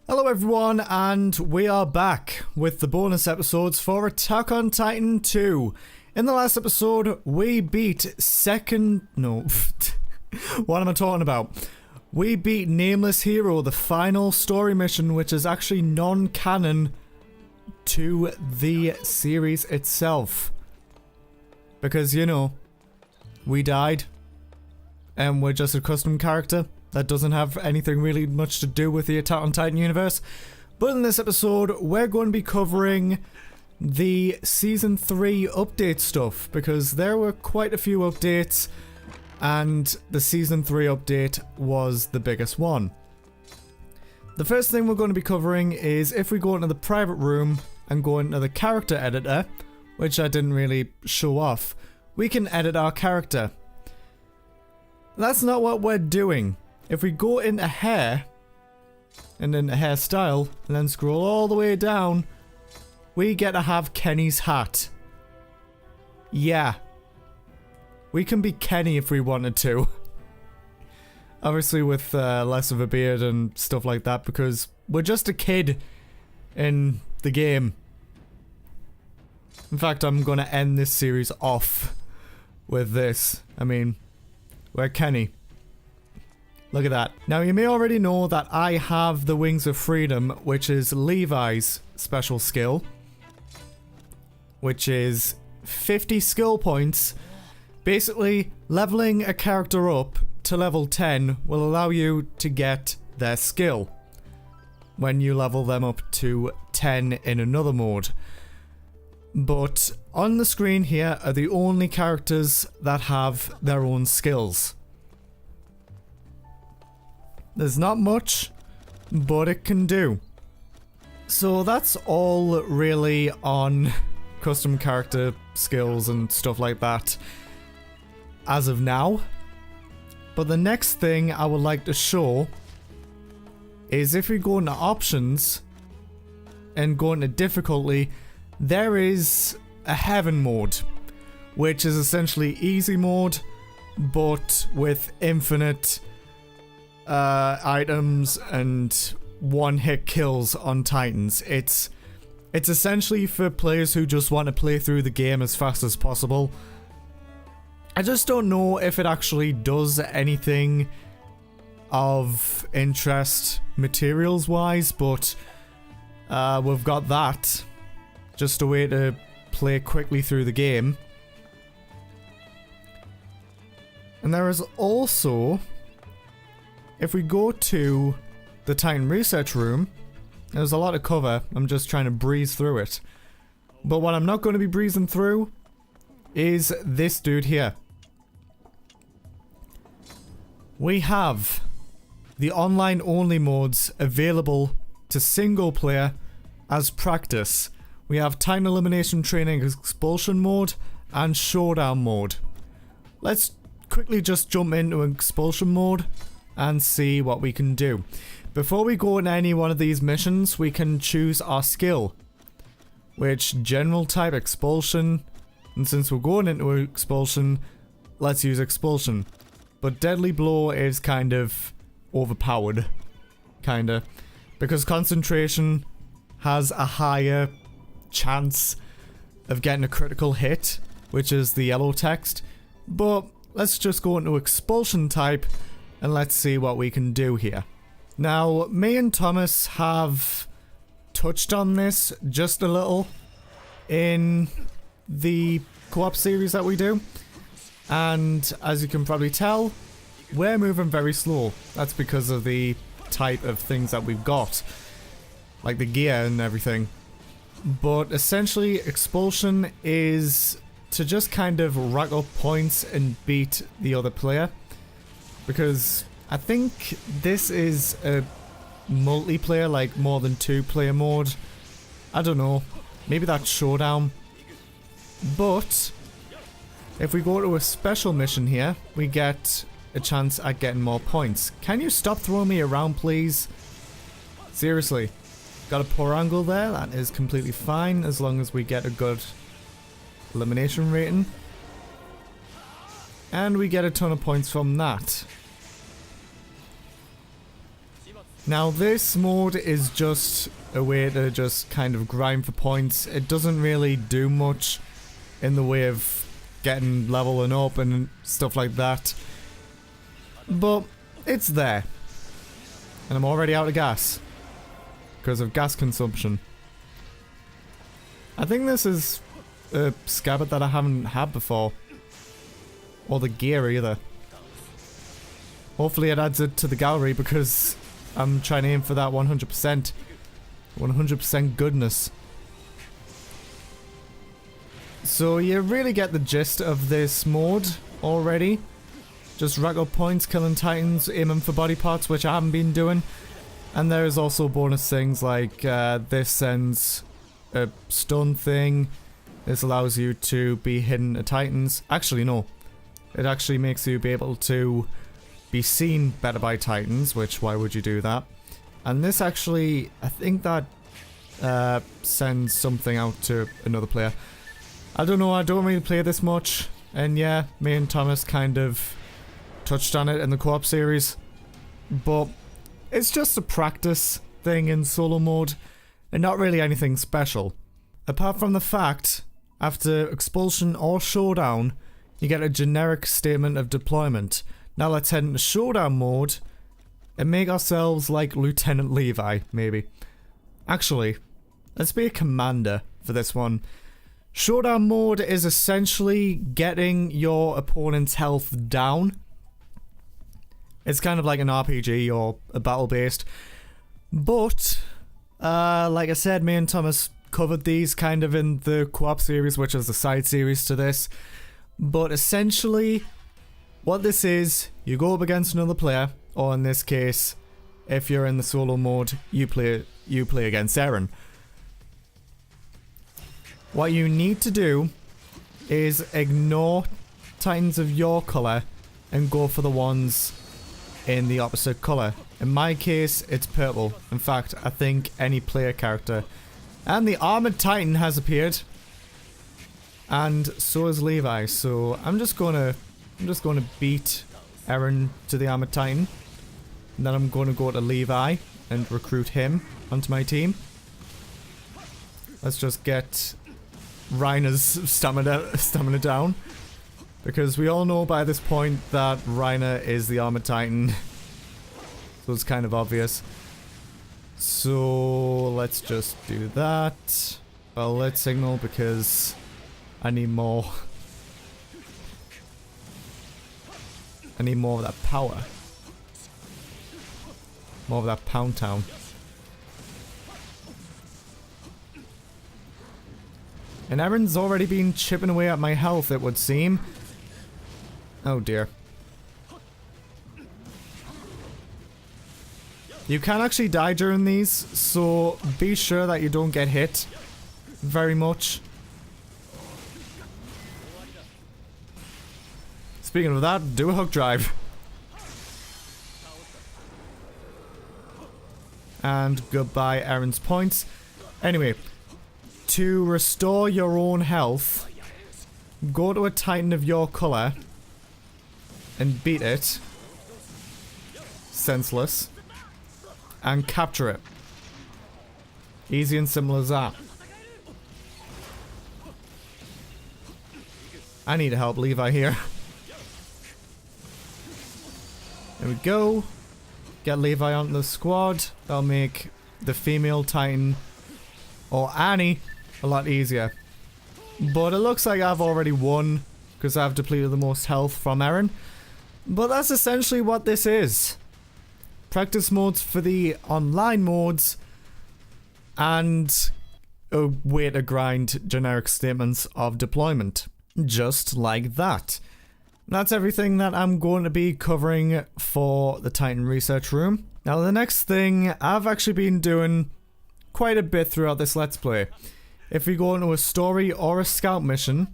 Hello everyone, and we are back with the bonus episodes for Attack on Titan 2. In the last episode, we beat what am I talking about? We beat Nameless Hero, the final story mission, which is actually non-canon to the series itself. Because, you know, we died, and we're just a custom character that doesn't have anything really much to do with the Attack on Titan universe. But in this episode, we're going to be covering the Season 3 update stuff, because there were quite a few updates, and the Season 3 update was the biggest one. The first thing we're going to be covering is if we go into the private room and go into the character editor, which I didn't really show off, we can edit our character. That's not what we're doing. If we go into hair, and then hairstyle, and then scroll all the way down, we get to have Kenny's hat. Yeah. We can be Kenny if we wanted to. Obviously with less of a beard and stuff like that, because we're just a kid in the game. In fact, I'm gonna end this series off with this. I mean, we're Kenny. Look at that. Now, you may already know that I have the Wings of Freedom, which is Levi's special skill, which is 50 skill points. Basically, leveling a character up to level 10 will allow you to get their skill when you level them up to 10 in another mode. But on the screen here are the only characters that have their own skills. There's not much, but it can do. So that's all really on custom character skills and stuff like that as of now. But the next thing I would like to show is if we go into options and go into difficulty, there is a heaven mode, which is essentially easy mode, but with infinite items and one-hit kills on Titans. It's essentially for players who just want to play through the game as fast as possible. I just don't know if it actually does anything of interest materials-wise, but we've got that. Just a way to play quickly through the game. And there is also, if we go to the Titan research room, there's a lot to cover. I'm just trying to breeze through it. But what I'm not going to be breezing through is this dude here. We have the online only modes available to single player as practice. We have Titan Elimination Training Expulsion mode and Showdown mode. Let's quickly just jump into Expulsion mode and see what we can do. Before we go into any one of these missions, we can choose our skill, which general type expulsion, and since we're going into expulsion, let's use expulsion. But deadly blow is kind of overpowered, kinda, because concentration has a higher chance of getting a critical hit, which is the yellow text. But let's just go into expulsion type and let's see what we can do here. Now, me and Thomas have touched on this just a little in the co-op series that we do. And as you can probably tell, we're moving very slow. That's because of the type of things that we've got, like the gear and everything. But essentially, expulsion is to just kind of rack up points and beat the other player. Because I think this is a multiplayer, like more than 2-player mode. I don't know. Maybe that's Showdown. But if we go to a special mission here, we get a chance at getting more points. Can you stop throwing me around, please? Seriously. Got a poor angle there. That is completely fine as long as we get a good elimination rating. And we get a ton of points from that. Now this mode is just a way to just kind of grind for points. It doesn't really do much in the way of getting leveling up and stuff like that. But it's there. And I'm already out of gas. Because of gas consumption. I think this is a scabbard that I haven't had before. Or the gear either. Hopefully it adds it to the gallery because I'm trying to aim for that 100%. 100% goodness. So you really get the gist of this mode already. Just rack up points, killing titans, aiming for body parts, which I haven't been doing. And there's also bonus things like this sends a stun thing. This allows you to be hidden at titans. Actually, no. It actually makes you be able to be seen better by titans, which why would you do that? And this actually, I think that sends something out to another player. I don't know, I don't really play this much. And yeah, me and Thomas kind of touched on it in the co-op series. But it's just a practice thing in solo mode and not really anything special. Apart from the fact, after expulsion or showdown, you get a generic statement of deployment. Now let's head into showdown mode and make ourselves like Lieutenant Levi, maybe. Actually, let's be a commander for this one. Showdown mode is essentially getting your opponent's health down. It's kind of like an RPG or a battle based. But, like I said, me and Thomas covered these kind of in the co-op series, which is the side series to this. But essentially, what this is, you go up against another player, or in this case, if you're in the solo mode, you play against Eren. What you need to do is ignore titans of your colour and go for the ones in the opposite colour. In my case, it's purple. In fact, I think any player character. And the armoured titan has appeared. And so is Levi. So I'm just gonna beat Eren to the armoured titan. And then I'm gonna go to Levi and recruit him onto my team. Let's just get Reiner's stamina down. Because we all know by this point that Reiner is the armoured titan. So it's kind of obvious. So let's just do that. Well, let's signal because I need more. I need more of that power. More of that pound town. And Eren's already been chipping away at my health, it would seem. Oh dear. You can actually die during these, so be sure that you don't get hit very much. Speaking of that, do a hook drive. And goodbye Eren's points. Anyway, to restore your own health, go to a titan of your colour and beat it. Senseless. And capture it. Easy and simple as that. I need to help Levi here. There we go. Get Levi onto the squad. That'll make the female titan or Annie a lot easier. But it looks like I've already won because I've depleted the most health from Eren. But that's essentially what this is. Practice modes for the online modes and a way to grind generic statements of deployment. Just like that. That's everything that I'm going to be covering for the Titan Research Room. Now the next thing, I've actually been doing quite a bit throughout this Let's Play. If we go into a story or a scout mission,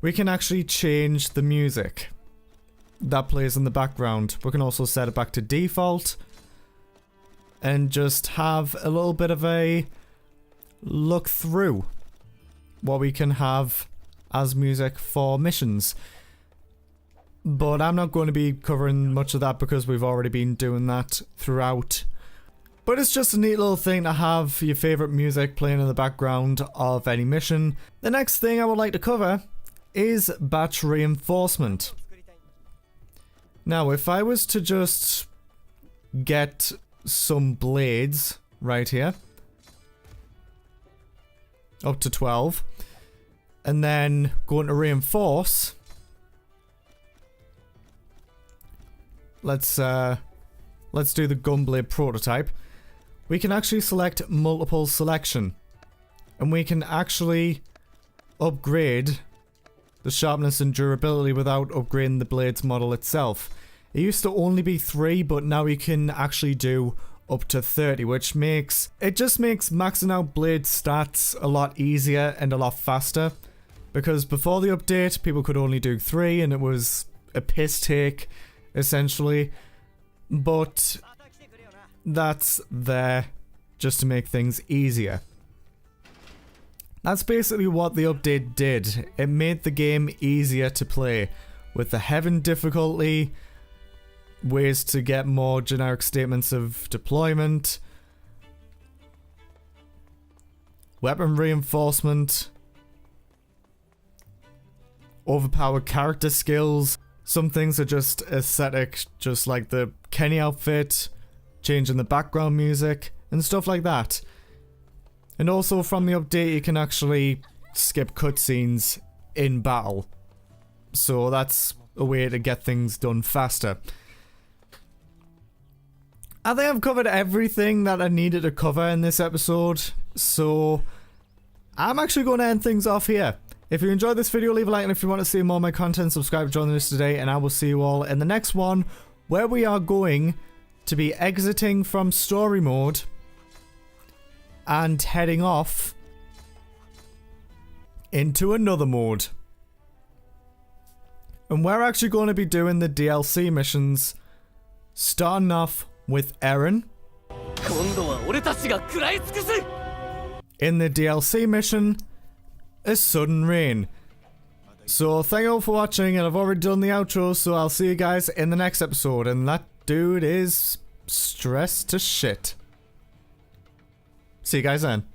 we can actually change the music that plays in the background. We can also set it back to default and just have a little bit of a look through what we can have as music for missions. But I'm not going to be covering much of that because we've already been doing that throughout But it's just a neat little thing to have your favorite music playing in the background of any mission. The next thing I would like to cover is batch reinforcement. Now, if I was to just get some blades right here, up to 12, and then go into reinforce, let's do the gunblade prototype. We can actually select multiple selection, and we can actually upgrade the sharpness and durability without upgrading the blade's model itself. It used to only be 3, but now you can actually do up to 30, which makes maxing out blade stats a lot easier and a lot faster. Because before the update, people could only do 3, and it was a piss take, essentially. But that's there just to make things easier. That's basically what the update did. It made the game easier to play with the heaven difficulty, ways to get more generic statements of deployment, weapon reinforcement, overpowered character skills. Some things are just aesthetic, just like the Kenny outfit, changing the background music, and stuff like that. And also from the update, you can actually skip cutscenes in battle. So that's a way to get things done faster. I think I've covered everything that I needed to cover in this episode, so I'm actually going to end things off here. If you enjoyed this video, leave a like, and if you want to see more of my content, subscribe to join the list today, and I will see you all in the next one, where we are going to be exiting from story mode and heading off into another mode. And we're actually going to be doing the DLC missions, starting off with Eren. In the DLC mission, A Sudden Rain. So thank you all for watching, and I've already done the outro, so I'll see you guys in the next episode. And that dude is stressed to shit. See you guys then.